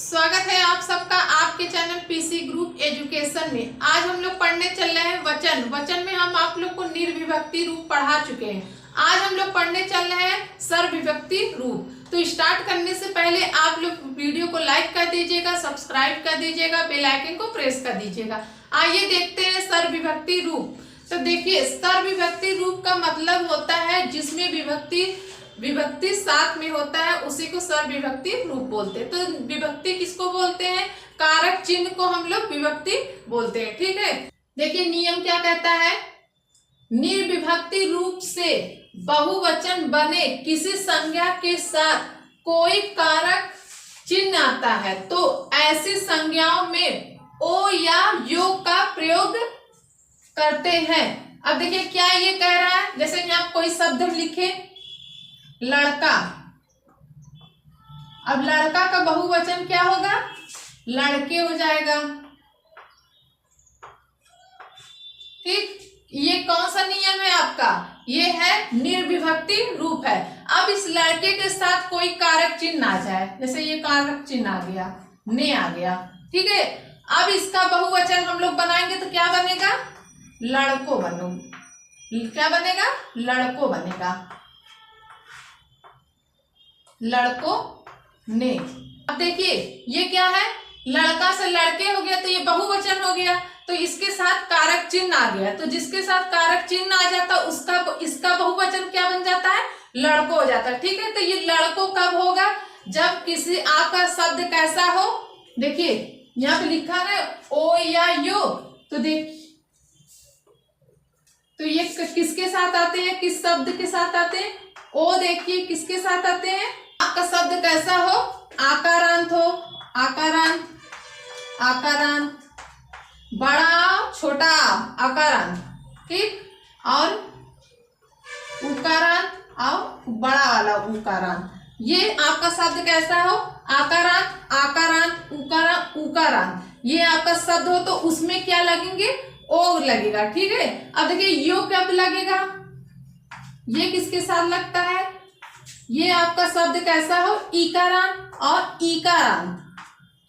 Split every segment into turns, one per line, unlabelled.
स्वागत है आप सबका आपके चैनल पीसी ग्रुप एजुकेशन में। आज हम लोग पढ़ने चल रहे हैं वचन में हम आप लोग को निर्विभक्ति रूप पढ़ा चुके हैं। आज हम लोग पढ़ने चल रहे हैं सर्वविभक्ति रूप। तो स्टार्ट करने से पहले आप लोग वीडियो को लाइक कर दीजिएगा, सब्सक्राइब कर दीजिएगा, बेल आइकन को प्रेस कर दीजिएगा। आइए देखते हैं सर्वविभक्ति रूप। तो देखिए, सर्वविभक्ति रूप का मतलब होता है जिसमें विभक्ति साथ में होता है, उसी को सर्वविभक्ति रूप बोलते हैं। तो विभक्ति किसको बोलते हैं? कारक चिन्ह को हम लोग विभक्ति बोलते हैं। ठीक है, देखिए नियम क्या कहता है। निर्विभक्ति रूप से बहुवचन बने किसी संज्ञा के साथ कोई कारक चिन्ह आता है तो ऐसी संज्ञाओं में ओ या यो का प्रयोग करते हैं। अब देखिए क्या ये कह रहा है, जैसे यहाँ कोई शब्द हम लिखे लड़का। अब लड़का का बहुवचन क्या होगा? लड़के हो जाएगा। ठीक, ये कौन सा नियम है आपका? ये है निर्विभक्ति रूप है। अब इस लड़के के साथ कोई कारक चिन्ह आ जाए, जैसे ये कारक चिन्ह आ गया, ने आ गया। ठीक है, अब इसका बहुवचन हम लोग बनाएंगे तो क्या बनेगा? लड़को क्या बनेगा? लड़को बनेगा, लड़को ने। अब देखिए ये क्या है, लड़का से लड़के हो गया तो ये बहुवचन हो गया, तो इसके साथ कारक चिन्ह आ गया। तो जिसके साथ कारक चिन्ह आ जाता उसका इसका बहुवचन क्या बन जाता है? लड़को हो जाता है। ठीक है, तो ये लड़को कब होगा? जब किसी आपका शब्द कैसा हो, देखिए यहाँ पे लिखा है ओ या यो। तो देख, तो ये किसके साथ आते हैं? किस शब्द के साथ आते हैं? ओ देखिए किसके साथ आते हैं? आपका शब्द कैसा हो? आकारांत हो, आकारांत, आकारांत, बड़ा छोटा आकारांत। ठीक, और उकारांत और बड़ा वाला उकारांत। ये आपका शब्द कैसा हो? आकारांत, आकारांत, उकारांत, उकारांत। ये आपका शब्द हो तो उसमें क्या लगेंगे? ओ लगेगा। ठीक है, अब देखिए यो कब लगेगा? ये किसके साथ लगता है? ये आपका शब्द कैसा हो? ईकारांत और ईकारांत।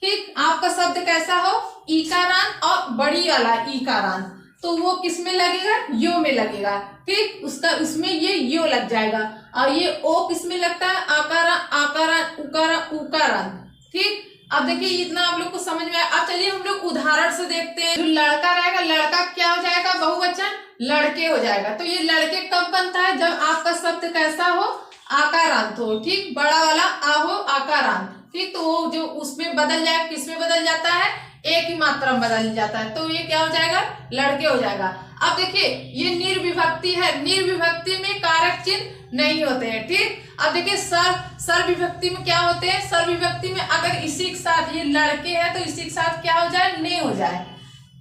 ठीक, आपका शब्द कैसा हो? ईकारांत और बड़ी वाला ईकारांत, तो वो किस में लगेगा? यो में लगेगा। ठीक, उसका उसमें ये यो लग जाएगा। और ये ओ किस में लगता है? आकारांत, आकारांत, उकारांत, उकारांत। ठीक, अब देखिए इतना आप लोग को समझ में आया। अब चलिए हम लोग उदाहरण से देखते हैं। जो लड़का रहेगा, लड़का क्या हो जाएगा? बहुवचन लड़के हो जाएगा। तो ये लड़के कब बनता है? जब आपका शब्द कैसा हो? आकारांत हो। ठीक, बड़ा वाला आ हो, आकारांत। ठीक, तो वो जो उसमें बदल जाए, किस में बदल जाता है? एक ही मात्रा में बदल जाता है, तो ये क्या हो जाएगा? लड़के हो जाएगा। अब देखिए ये निर्विभक्ति है, निर्विभक्ति में कारक चिन्ह नहीं होते हैं। ठीक, अब देखिए सर्वविभक्ति में क्या होते हैं? सर्वविभक्ति में अगर इसी के साथ ये लड़के है तो इसी के साथ क्या हो जाए? ने हो जाए।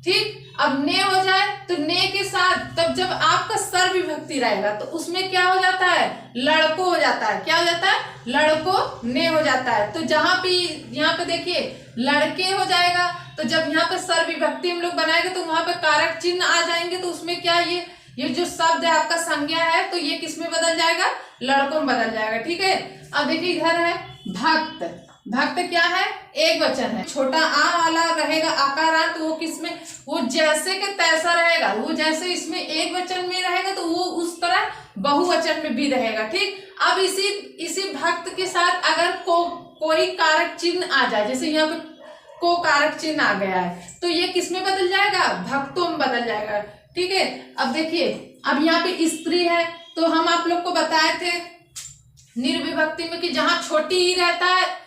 ठीक, अब ने हो जाए तो ने के साथ तब जब आपका सर्वविभक्ति रहेगा तो उसमें क्या हो जाता है? लड़को हो जाता है। क्या हो जाता है? लड़को ने हो जाता है। तो जहां पे यहाँ पे देखिए लड़के हो जाएगा, तो जब यहाँ पे सर्वविभक्ति हम लोग बनाएंगे तो वहां पे कारक चिन्ह आ जाएंगे, तो उसमें क्या ये जो शब्द है आपका संज्ञा है तो ये किस में बदल जाएगा? लड़कों में बदल जाएगा। ठीक है, अब देखिए इधर है भक्त। भक्त क्या है? एक वचन है। छोटा आ वाला रहेगा आकारांत, वो किसमें? वो जैसे के तैसा रहेगा। वो जैसे इसमें एक वचन में रहेगा तो वो उस तरह बहुवचन में भी रहेगा। ठीक, अब इसी भक्त के साथ अगर कोई कारक चिन्ह आ जाए, जैसे यहाँ पे को कारक चिन्ह आ गया है, तो ये किस में बदल जाएगा? भक्तों में बदल जाएगा। ठीक है, अब देखिए अब यहाँ पे स्त्री है, तो हम आप लोग को बताए थे निर्विभक्ति में कि जहां छोटी ही रहता है,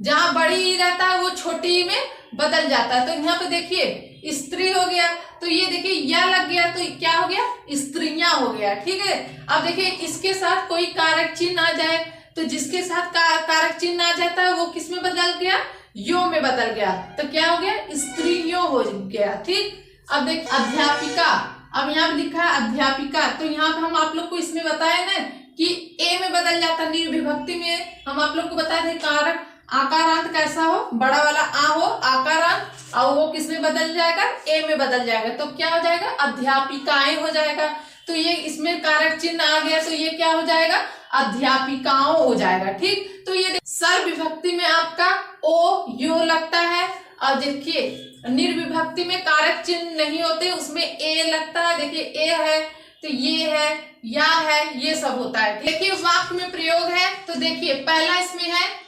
जहां बड़ी ही रहता है वो छोटी में बदल जाता है। तो यहाँ पे देखिए स्त्री हो गया, तो ये देखिए या लग गया तो क्या हो गया? स्त्रियां हो गया। ठीक है, अब देखिए इसके साथ कोई कारक चिन्ह आ जाए, तो जिसके साथ कारक चिन्ह आ जाता है वो किस में बदल गया? यो में बदल गया, तो क्या हो गया? स्त्रियों हो गया। ठीक, अब देख अध्यापिका। अब यहाँ पे लिखा है अध्यापिका, तो यहाँ पे हम आप लोग को इसमें बताया ना कि ए में बदल जाता। निर्विभक्ति में हम आप लोग को बताए थे कारक आकारांत कैसा हो? बड़ा वाला आ हो, आकारांत, और वो किस में बदल जाएगा? ए में बदल जाएगा, तो क्या हो जाएगा? अध्यापिकाएं हो जाएगा। तो ये इसमें कारक चिन्ह आ गया, तो ये क्या हो जाएगा? अध्यापिकाओं हो जाएगा। ठीक, तो ये सर्वविभक्ति में आपका ओ लगता है। और देखिए निर्विभक्ति में कारक चिन्ह नहीं होते, उसमें ए लगता है। देखिए ए है तो ये है, या है, ये सब होता है। देखिए वाक्य में प्रयोग है, तो देखिए पहला इसमें है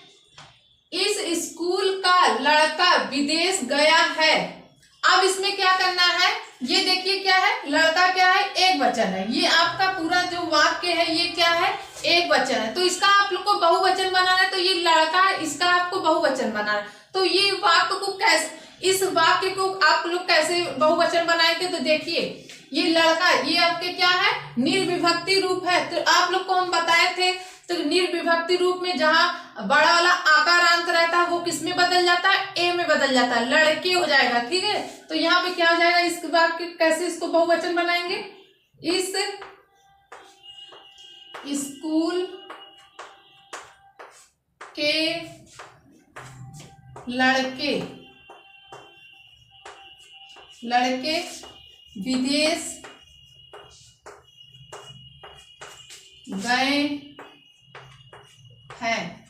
इस स्कूल का लड़का विदेश गया है। अब इसमें क्या करना है, ये देखिए क्या है, लड़का क्या है, एक वचन है। ये आपका पूरा जो वाक्य है ये क्या है, एक वचन है। तो इसका आप लोग को बहुवचन बनाना है, तो ये लड़का, इसका आपको बहुवचन बनाना है। तो ये वाक्य को कैसे, इस वाक्य को आप लोग कैसे बहुवचन बनाएंगे, तो देखिए ये लड़का, ये आपके क्या है, निर्विभक्ति रूप है। तो आप लोग को हम बताए थे, तो निर्विभक्ति रूप में जहां बड़ा वाला आकारांत रहता है वो किस में बदल जाता है, ए में बदल जाता है, लड़के हो जाएगा। ठीक है, तो यहाँ पे क्या हो जाएगा, इस वाक्य कैसे इसको बहुवचन बनाएंगे, इस स्कूल के लड़के विदेश गए हैं।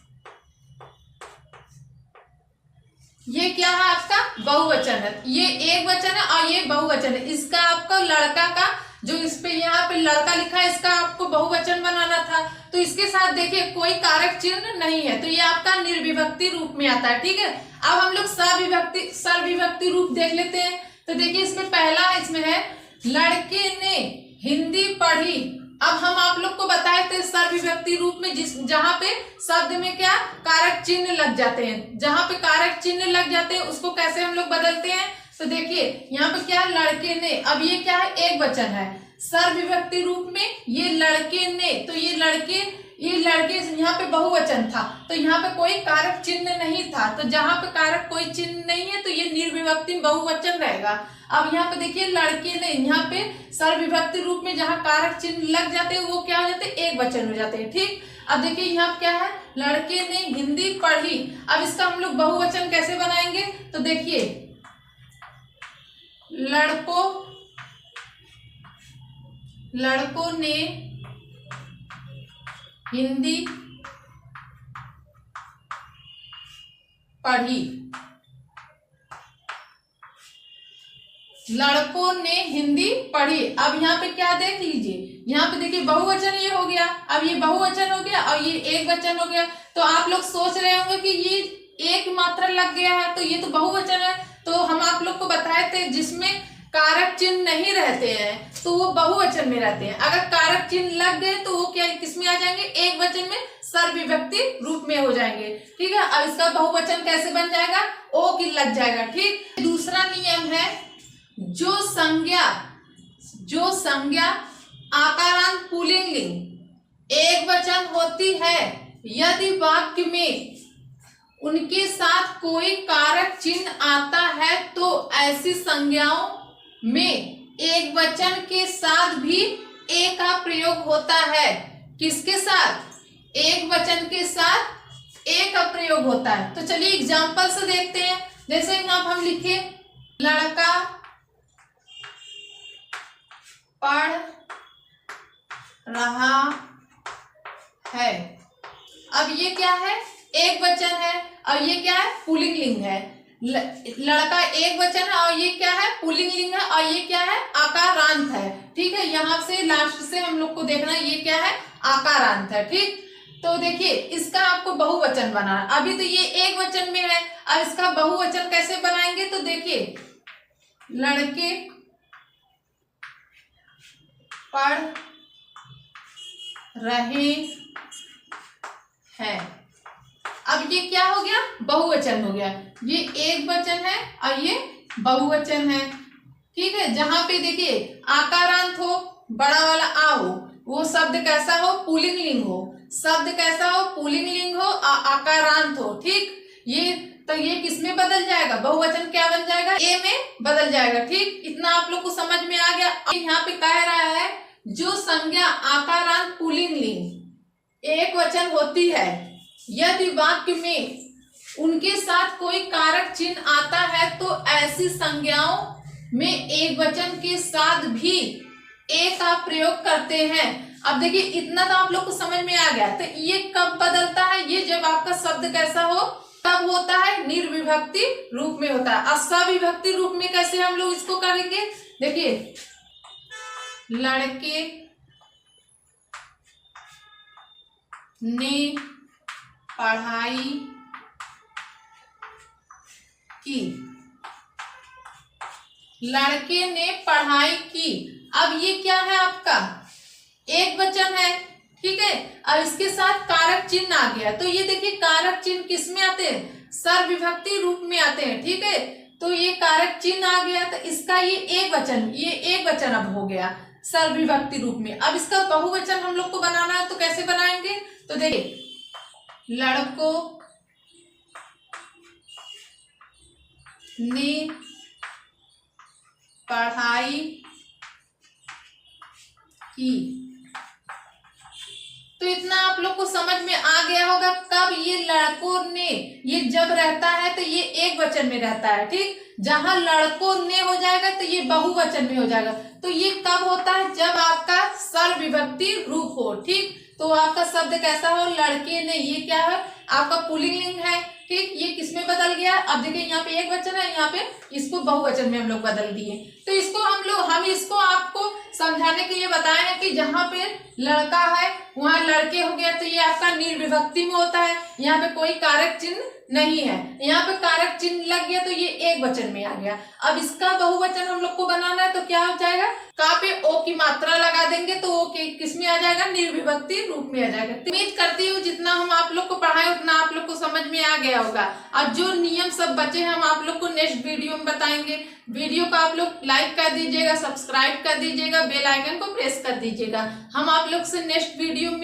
ये क्या है, आपका बहुवचन है। ये एक वचन है और ये बहुवचन है। इसका आपका लड़का का जो इस पे यहाँ पे लड़का लिखा है, इसका आपको बहुवचन बनाना था। तो इसके साथ देखिए कोई कारक चिन्ह नहीं है, तो ये आपका निर्विभक्ति रूप में आता है। ठीक है, अब हम लोग सर्वविभक्ति रूप देख लेते हैं। तो देखिए इसमें पहला इसमें है लड़के ने हिंदी पढ़ी। अब हम आप लोग को बताए थे सर्वविभक्ति रूप में जहां पे शब्द में क्या कारक चिन्ह लग जाते हैं, जहां पे कारक चिन्ह लग जाते हैं उसको कैसे हम लोग बदलते हैं। तो देखिए यहाँ पे क्या लड़के ने, अब ये क्या है, एक वचन है। सर्वविभक्ति रूप में ये लड़के ने, तो ये लड़के यहाँ पे बहुवचन था, तो यहाँ पे कोई कारक चिन्ह नहीं था। तो जहां पे कारक कोई चिन्ह नहीं है तो ये निर्विभक्ति बहुवचन रहेगा। अब यहाँ पे देखिए लड़के ने, यहाँ पे सर्वविभक्ति रूप में जहां कारक चिन्ह लग जाते हैं वो क्या हो जाते हैं, एक वचन हो जाते हैं। ठीक, अब देखिए यहाँ क्या है, लड़के ने हिंदी पढ़ी। अब इसका हम लोग बहुवचन कैसे बनाएंगे, तो देखिए लड़कों ने हिंदी पढ़ी। लड़कों ने हिंदी पढ़ी। अब यहाँ पे क्या देख लीजिए, यहाँ पे देखिए बहुवचन ये हो गया, अब ये बहुवचन हो गया और ये एक वचन हो गया। तो आप लोग सोच रहे होंगे कि ये एक मात्रा लग गया है तो ये तो बहुवचन है। तो हम आप लोग को बताए थे जिसमें कारक चिन्ह नहीं रहते हैं तो वो बहुवचन में रहते हैं। अगर कारक चिन्ह लग गए तो वो क्या किस में आ जाएंगे, एक वचन में सर्वविभक्ति रूप में हो जाएंगे। ठीक है, अब इसका बहुवचन कैसे बन जाएगा, ओ की लग जाएगा। ठीक, दूसरा नियम है जो संज्ञा आकारांत पुल्लिंग लिंग एक वचन होती है, यदि वाक्य में उनके साथ कोई कारक चिन्ह आता है तो ऐसी संज्ञाओं में एक वचन के साथ भी ए का प्रयोग होता है। किसके साथ, एक वचन के साथ ए का प्रयोग होता है। तो चलिए एग्जांपल से देखते हैं। जैसे यहाँ हम लिखे लड़का पढ़ रहा है। अब ये क्या है, एक वचन है और ये क्या है, पुल्लिंग लिंग है। लड़का एक वचन है और ये क्या है, पुल्लिंग लिंग है और ये क्या है, आकारांत है। ठीक है, यहाँ से लास्ट से हम लोग को देखना है ये क्या है, आकारांत है। ठीक, तो देखिए इसका आपको बहुवचन बनाना। अभी तो ये एक वचन में है, अब इसका बहुवचन कैसे बनाएंगे, तो देखिए लड़के पढ़ रहे हैं। अब ये क्या हो गया, बहुवचन हो गया। ये एक वचन है और ये बहुवचन है। ठीक है, जहां पे देखिए आकारांत हो, बड़ा वाला आ हो, वो शब्द कैसा हो, पुल्लिंग लिंग हो। शब्द कैसा हो, पुल्लिंग लिंग हो, आकारांत हो। ठीक, ये तो ये किस में बदल जाएगा, बहुवचन क्या बन जाएगा, ए में बदल जाएगा। ठीक, इतना आप लोग को समझ में आ गया। यहाँ पे कह रहा है जो संज्ञा आकारांत पुल्लिंग लिंग एक वचन होती है, यदि वाक्य में उनके साथ कोई कारक चिन्ह आता है तो ऐसी संज्ञाओं में एक वचन के साथ भी ए का प्रयोग करते हैं। अब देखिए इतना तो आप लोग को समझ में आ गया। तो ये कब बदलता है, ये जब आपका शब्द कैसा हो, कब होता है? निर्विभक्ति रूप में होता है। अब सविभक्ति रूप में कैसे हम लोग इसको करेंगे? देखिए, लड़के ने पढ़ाई की। लड़के ने पढ़ाई की। अब ये क्या है? आपका एक वचन है, ठीक है। अब इसके साथ कारक चिन्ह आ गया, तो ये देखिए कारक चिन्ह किस में आते हैं? सर्वविभक्ति रूप में आते हैं, ठीक है। तो ये कारक चिन्ह आ गया, तो इसका ये एक वचन अब हो गया सर्वविभक्ति रूप में। अब इसका बहुवचन हम लोग को बनाना है, तो कैसे बनाएंगे? तो देखिए, लड़कों ने पढ़ाई की। तो इतना आप लोग को समझ में आ गया होगा। कब ये लड़कों ने, ये जब रहता है तो ये एक वचन में रहता है, ठीक। जहां लड़कों ने हो जाएगा तो ये बहुवचन में हो जाएगा। तो ये कब होता है? जब आपका सर्वविभक्ति रूप हो, ठीक। तो आपका शब्द कैसा हो? लड़के ने, ये क्या है? आपका पुल्लिंग लिंग है, ठीक। ये किसमें बदल गया? अब देखिए यहाँ पे एक वचन है, यहाँ पे इसको बहुवचन में हम लोग बदल दिए। तो इसको हम इसको आपको समझाने के लिए बताए हैं कि जहाँ पे लड़का है वहां लड़के हो गया, तो ये आपका निर्विभक्ति में होता है। यहाँ पे कोई कारक चिन्ह नहीं है, यहाँ पे कारक चिन्ह लग गया तो ये एक वचन में आ गया। अब इसका बहुवचन हम लोग को बनाना है, तो क्या हो जाएगा? का पे ओ की मात्रा लगा देंगे तो ओ किस में आ जाएगा? निर्विभक्ति रूप में आ जाएगा। उम्मीद करती हूँ जितना हम आप लोग को पढ़ाए उतना आप लोग को समझ में आ गया होगा। और जो नियम सब बचे हम आप लोग को नेक्स्ट वीडियो में बताएंगे। वीडियो को आप लोग लाइक कर दीजिएगा, सब्सक्राइब कर दीजिएगा, बेल आइकन को प्रेस कर दीजिएगा। हम आप लोग से नेक्स्ट वीडियो में